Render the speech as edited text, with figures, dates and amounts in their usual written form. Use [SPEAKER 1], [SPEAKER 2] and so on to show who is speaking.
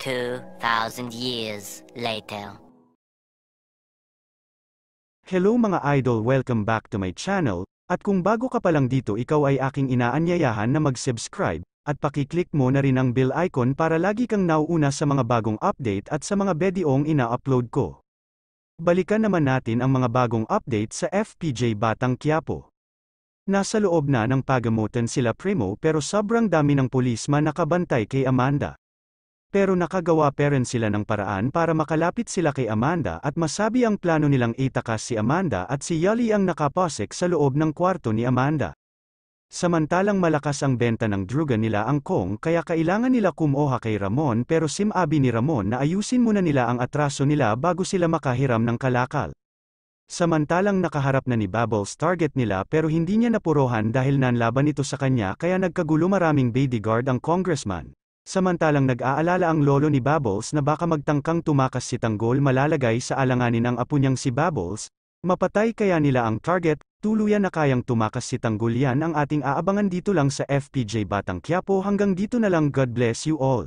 [SPEAKER 1] 2,000 years later.
[SPEAKER 2] Hello mga idol, welcome back to my channel, at kung bago ka pa lang dito ikaw ay aking inaanyayahan na mag-subscribe, at pakiclick mo na rin ang bell icon para lagi kang nauuna sa mga bagong update at sa mga videong ina-upload ko. Balikan naman natin ang mga bagong update sa FPJ Batang Quiapo. Nasa loob na ng pagamutan sila Primo pero sobrang dami ng pulisman nakabantay kay Amanda. Pero nakagawa pa rin sila ng paraan para makalapit sila kay Amanda at masabi ang plano nilang itakas si Amanda at si Yali ang nakapasok sa loob ng kwarto ni Amanda. Samantalang malakas ang benta ng druga nila ang Kong kaya kailangan nila kumuha kay Ramon pero sinabi ni Ramon na ayusin muna nila ang atraso nila bago sila makahiram ng kalakal. Samantalang nakaharap na ni Bubbles target nila pero hindi niya napurohan dahil nanlaban ito sa kanya kaya nagkagulo maraming bodyguard ang congressman. Samantalang nag-aalala ang lolo ni Bubbles na baka magtangkang tumakas si Tanggol malalagay sa alanganin ang apo niyang si Bubbles, mapatay kaya nila ang target, tuluyan na kayang tumakas si Tanggol. Yan ang ating aabangan dito lang sa FPJ Batang Quiapo. Hanggang dito na lang, God bless you all.